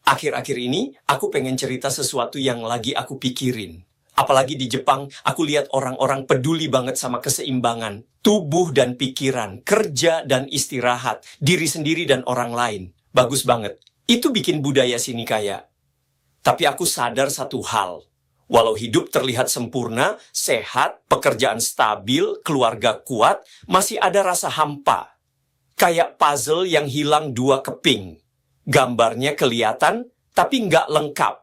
Akhir-akhir ini, aku pengen cerita sesuatu yang lagi aku pikirin. Apalagi di Jepang, aku lihat orang-orang peduli banget sama keseimbangan. Tubuh dan pikiran, kerja dan istirahat, diri sendiri dan orang lain. Bagus banget. Itu bikin budaya sini kaya. Tapi aku sadar satu hal. Walau hidup terlihat sempurna, sehat, pekerjaan stabil, keluarga kuat, masih ada rasa hampa. Kayak puzzle yang hilang 2 keping. Gambarnya kelihatan, tapi nggak lengkap.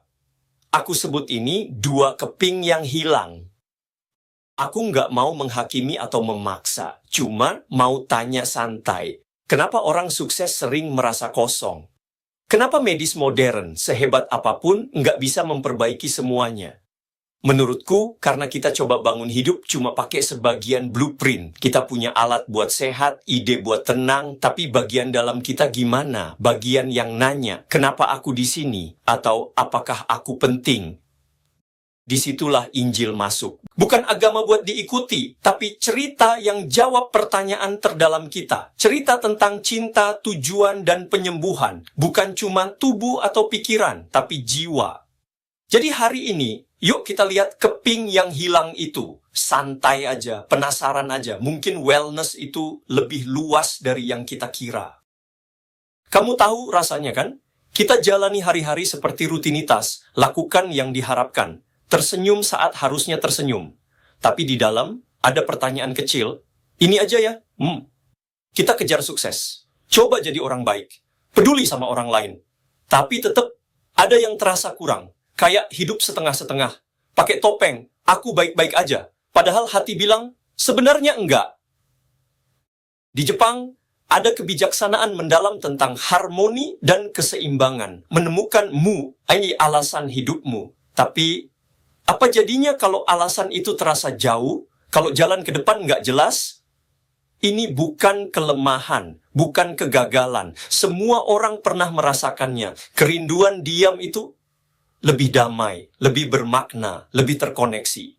Aku sebut ini 2 keping yang hilang. Aku nggak mau menghakimi atau memaksa, cuma mau tanya santai. Kenapa orang sukses sering merasa kosong? Kenapa medis modern, sehebat apapun, nggak bisa memperbaiki semuanya? Menurutku, karena kita coba bangun hidup cuma pakai sebagian blueprint. Kita punya alat buat sehat, ide buat tenang, tapi bagian dalam kita gimana? Bagian yang nanya, kenapa aku di sini? Atau apakah aku penting? Disitulah Injil masuk. Bukan agama buat diikuti, tapi cerita yang jawab pertanyaan terdalam kita. Cerita tentang cinta, tujuan, dan penyembuhan. Bukan cuma tubuh atau pikiran, tapi jiwa. Jadi hari ini, yuk kita lihat keping yang hilang itu. Santai aja, penasaran aja. Mungkin wellness itu lebih luas dari yang kita kira. Kamu tahu rasanya kan? Kita jalani hari-hari seperti rutinitas, lakukan yang diharapkan. Tersenyum saat harusnya tersenyum. Tapi di dalam ada pertanyaan kecil. Ini aja ya. Kita kejar sukses. Coba jadi orang baik. Peduli sama orang lain. Tapi tetap ada yang terasa kurang. Kayak hidup setengah-setengah. Pakai topeng, aku baik-baik aja. Padahal hati bilang, sebenarnya enggak. Di Jepang, ada kebijaksanaan mendalam tentang harmoni dan keseimbangan. Menemukan ini alasan hidupmu. Tapi, apa jadinya kalau alasan itu terasa jauh? Kalau jalan ke depan nggak jelas? Ini bukan kelemahan, bukan kegagalan. Semua orang pernah merasakannya. Kerinduan diam itu lebih damai, lebih bermakna, lebih terkoneksi.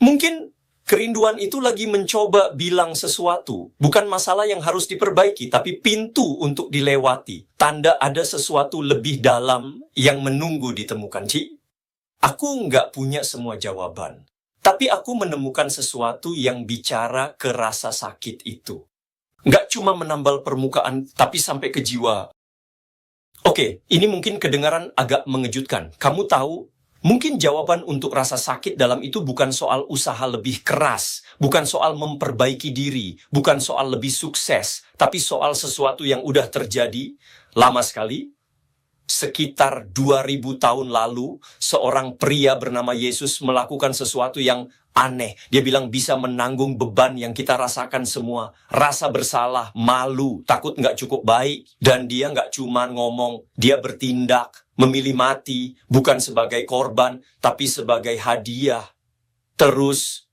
Mungkin kerinduan itu lagi mencoba bilang sesuatu. Bukan masalah yang harus diperbaiki, tapi pintu untuk dilewati. Tanda ada sesuatu lebih dalam yang menunggu ditemukan. Aku nggak punya semua jawaban. Tapi aku menemukan sesuatu yang bicara ke rasa sakit itu. Nggak cuma menambal permukaan, tapi sampai ke jiwa. Oke, ini mungkin kedengaran agak mengejutkan. Kamu tahu, mungkin jawaban untuk rasa sakit dalam itu bukan soal usaha lebih keras, bukan soal memperbaiki diri, bukan soal lebih sukses, tapi soal sesuatu yang udah terjadi lama sekali. Sekitar 2000 tahun lalu, seorang pria bernama Yesus melakukan sesuatu yang aneh. Dia bilang bisa menanggung beban yang kita rasakan semua. Rasa bersalah, malu, takut nggak cukup baik. Dan dia nggak cuma ngomong, dia bertindak, memilih mati, bukan sebagai korban, tapi sebagai hadiah. Terus,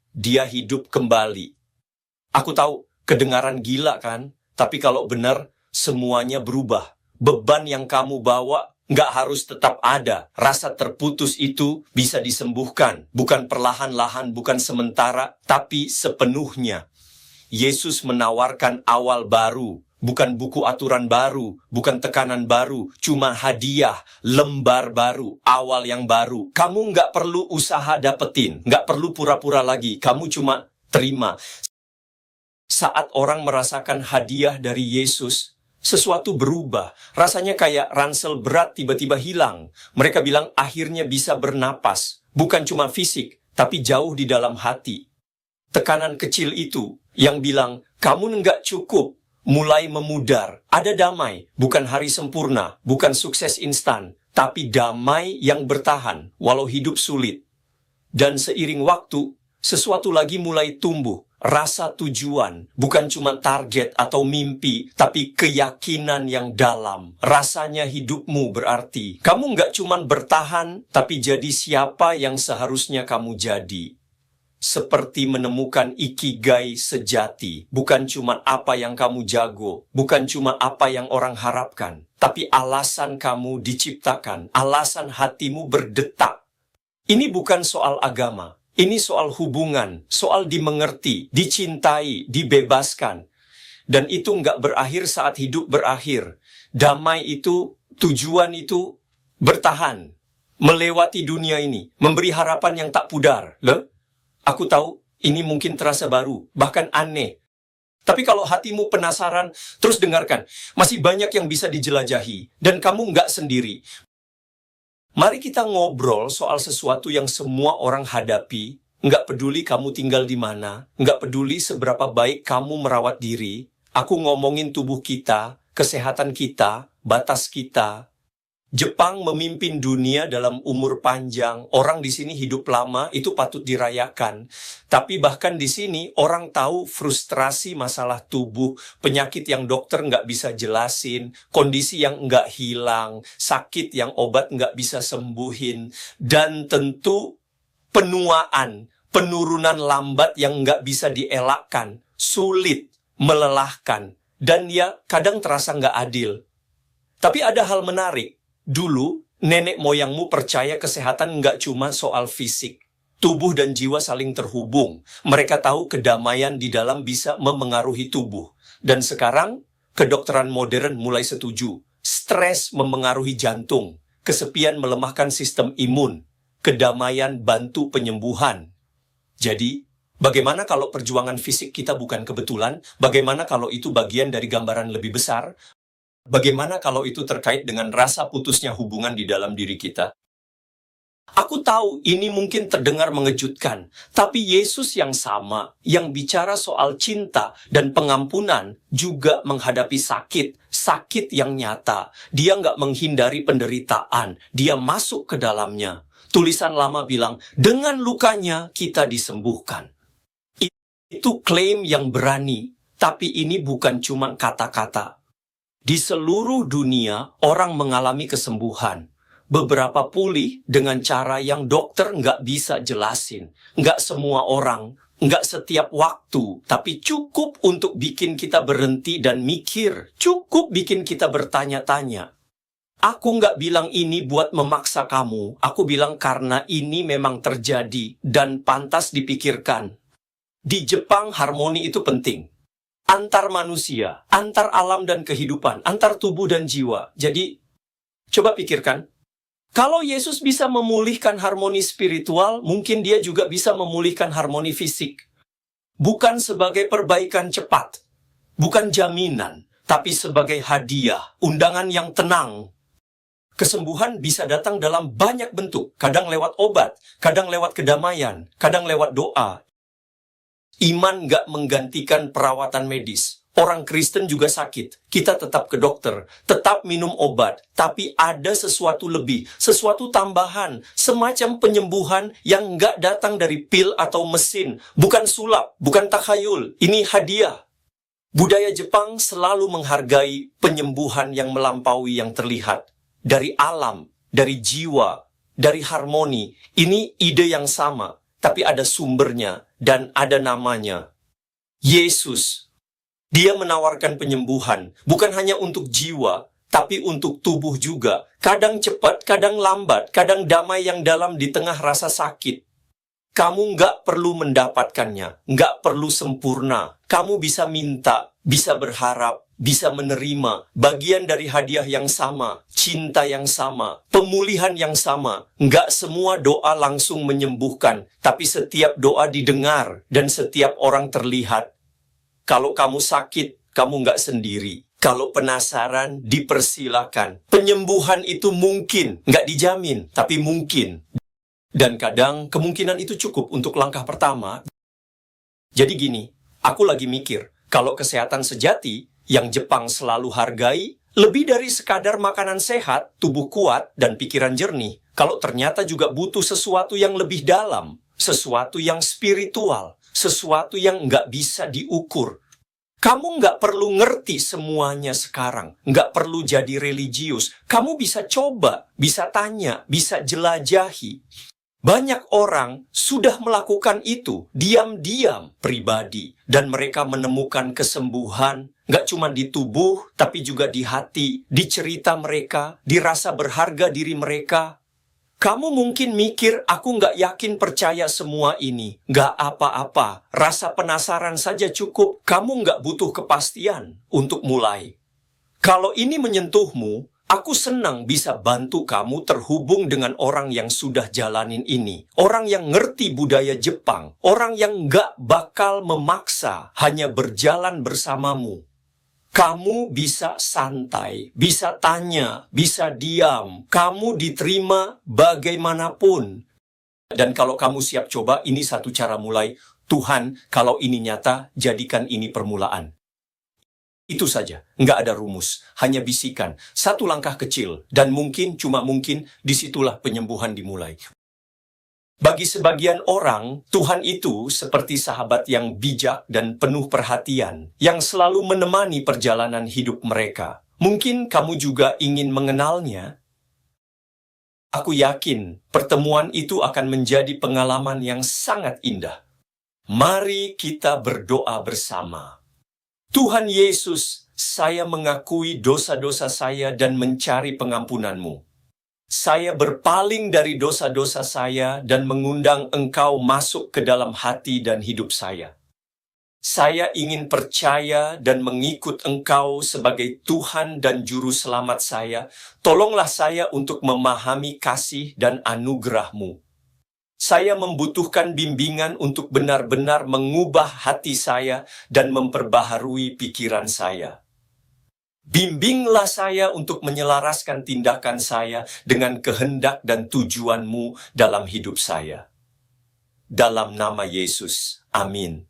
dia hidup kembali. Aku tahu, kedengaran gila kan? Tapi kalau benar, semuanya berubah. Beban yang kamu bawa nggak harus tetap ada. Rasa terputus itu bisa disembuhkan. Bukan perlahan-lahan, bukan sementara, tapi sepenuhnya. Yesus menawarkan awal baru. Bukan buku aturan baru, bukan tekanan baru, cuma hadiah, lembar baru, awal yang baru. Kamu nggak perlu usaha dapetin, nggak perlu pura-pura lagi. Kamu cuma terima. Saat orang merasakan hadiah dari Yesus, sesuatu berubah. Rasanya kayak ransel berat tiba-tiba hilang. Mereka bilang akhirnya bisa bernapas. Bukan cuma fisik, tapi jauh di dalam hati. Tekanan kecil itu yang bilang, kamu nggak cukup, mulai memudar. Ada damai, bukan hari sempurna, bukan sukses instan, tapi damai yang bertahan, walau hidup sulit. Dan seiring waktu, sesuatu lagi mulai tumbuh. Rasa tujuan, bukan cuma target atau mimpi, tapi keyakinan yang dalam. Rasanya hidupmu berarti. Kamu nggak cuma bertahan, tapi jadi siapa yang seharusnya kamu jadi. Seperti menemukan ikigai sejati. Bukan cuma apa yang kamu jago, bukan cuma apa yang orang harapkan, tapi alasan kamu diciptakan, alasan hatimu berdetak. Ini bukan soal agama. Ini soal hubungan, soal dimengerti, dicintai, dibebaskan. Dan itu nggak berakhir saat hidup berakhir. Damai itu, tujuan itu bertahan, melewati dunia ini, memberi harapan yang tak pudar. Loh, aku tahu ini mungkin terasa baru, bahkan aneh. Tapi kalau hatimu penasaran, terus dengarkan. Masih banyak yang bisa dijelajahi, dan kamu nggak sendiri. Mari kita ngobrol soal sesuatu yang semua orang hadapi. Nggak peduli kamu tinggal di mana, nggak peduli seberapa baik kamu merawat diri. Aku ngomongin tubuh kita, kesehatan kita, batas kita. Jepang memimpin dunia dalam umur panjang. Orang di sini hidup lama, itu patut dirayakan. Tapi bahkan di sini orang tahu frustrasi masalah tubuh, penyakit yang dokter nggak bisa jelasin, kondisi yang nggak hilang, sakit yang obat nggak bisa sembuhin, dan tentu penuaan, penurunan lambat yang nggak bisa dielakkan, sulit, melelahkan, dan ya kadang terasa nggak adil. Tapi ada hal menarik. Dulu, nenek moyangmu percaya kesehatan nggak cuma soal fisik. Tubuh dan jiwa saling terhubung. Mereka tahu kedamaian di dalam bisa memengaruhi tubuh. Dan sekarang, kedokteran modern mulai setuju. Stres memengaruhi jantung. Kesepian melemahkan sistem imun. Kedamaian bantu penyembuhan. Jadi, bagaimana kalau perjuangan fisik kita bukan kebetulan? Bagaimana kalau itu bagian dari gambaran lebih besar? Bagaimana kalau itu terkait dengan rasa putusnya hubungan di dalam diri kita? Aku tahu ini mungkin terdengar mengejutkan, tapi Yesus yang sama, yang bicara soal cinta dan pengampunan, juga menghadapi sakit yang nyata. Dia nggak menghindari penderitaan, dia masuk ke dalamnya. Tulisan lama bilang, dengan lukanya kita disembuhkan. Itu klaim yang berani, tapi ini bukan cuma kata-kata. Di seluruh dunia, orang mengalami kesembuhan. Beberapa pulih dengan cara yang dokter nggak bisa jelasin. Nggak semua orang, nggak setiap waktu, tapi cukup untuk bikin kita berhenti dan mikir. Cukup bikin kita bertanya-tanya. Aku nggak bilang ini buat memaksa kamu. Aku bilang karena ini memang terjadi dan pantas dipikirkan. Di Jepang, harmoni itu penting. Antar manusia, antar alam dan kehidupan, antar tubuh dan jiwa. Jadi, coba pikirkan. Kalau Yesus bisa memulihkan harmoni spiritual, mungkin dia juga bisa memulihkan harmoni fisik. Bukan sebagai perbaikan cepat, bukan jaminan, tapi sebagai hadiah, undangan yang tenang. Kesembuhan bisa datang dalam banyak bentuk, kadang lewat obat, kadang lewat kedamaian, kadang lewat doa. Iman nggak menggantikan perawatan medis. Orang Kristen juga sakit. Kita tetap ke dokter, tetap minum obat. Tapi ada sesuatu lebih, sesuatu tambahan. Semacam penyembuhan yang nggak datang dari pil atau mesin. Bukan sulap, bukan takhayul. Ini hadiah. Budaya Jepang selalu menghargai penyembuhan yang melampaui yang terlihat. Dari alam, dari jiwa, dari harmoni. Ini ide yang sama. Tapi ada sumbernya dan ada namanya. Yesus. Dia menawarkan penyembuhan, bukan hanya untuk jiwa, tapi untuk tubuh juga. Kadang cepat, kadang lambat, kadang damai yang dalam di tengah rasa sakit. Kamu nggak perlu mendapatkannya, nggak perlu sempurna. Kamu bisa minta, bisa berharap, bisa menerima bagian dari hadiah yang sama, cinta yang sama, pemulihan yang sama. Nggak semua doa langsung menyembuhkan, tapi setiap doa didengar dan setiap orang terlihat. Kalau kamu sakit, kamu nggak sendiri. Kalau penasaran, dipersilakan. Penyembuhan itu mungkin, nggak dijamin, tapi mungkin. Dan kadang kemungkinan itu cukup untuk langkah pertama. Jadi gini, aku lagi mikir, kalau kesehatan sejati yang Jepang selalu hargai, lebih dari sekadar makanan sehat, tubuh kuat, dan pikiran jernih. Kalau ternyata juga butuh sesuatu yang lebih dalam, sesuatu yang spiritual, sesuatu yang nggak bisa diukur. Kamu nggak perlu ngerti semuanya sekarang, nggak perlu jadi religius. Kamu bisa coba, bisa tanya, bisa jelajahi. Banyak orang sudah melakukan itu diam-diam pribadi. Dan mereka menemukan kesembuhan, nggak cuma di tubuh, tapi juga di hati, di cerita mereka, di rasa berharga diri mereka. Kamu mungkin mikir, aku nggak yakin percaya semua ini. Nggak apa-apa, rasa penasaran saja cukup. Kamu nggak butuh kepastian untuk mulai. Kalau ini menyentuhmu, Aku senang bisa bantu kamu terhubung dengan orang yang sudah jalanin ini. Orang yang ngerti budaya Jepang. Orang yang nggak bakal memaksa, hanya berjalan bersamamu. Kamu bisa santai, bisa tanya, bisa diam. Kamu diterima bagaimanapun. Dan kalau kamu siap coba, ini satu cara mulai. Tuhan, kalau ini nyata, jadikan ini permulaan. Itu saja, nggak ada rumus, hanya bisikan, satu langkah kecil, dan mungkin, cuma mungkin, disitulah penyembuhan dimulai. Bagi sebagian orang, Tuhan itu seperti sahabat yang bijak dan penuh perhatian, yang selalu menemani perjalanan hidup mereka. Mungkin kamu juga ingin mengenalnya. Aku yakin pertemuan itu akan menjadi pengalaman yang sangat indah. Mari kita berdoa bersama. Tuhan Yesus, saya mengakui dosa-dosa saya dan mencari pengampunan-Mu. Saya berpaling dari dosa-dosa saya dan mengundang Engkau masuk ke dalam hati dan hidup saya. Saya ingin percaya dan mengikut Engkau sebagai Tuhan dan Juru Selamat saya. Tolonglah saya untuk memahami kasih dan anugerah-Mu. Saya membutuhkan bimbingan untuk benar-benar mengubah hati saya dan memperbaharui pikiran saya. Bimbinglah saya untuk menyelaraskan tindakan saya dengan kehendak dan tujuan-Mu dalam hidup saya. Dalam nama Yesus, amin.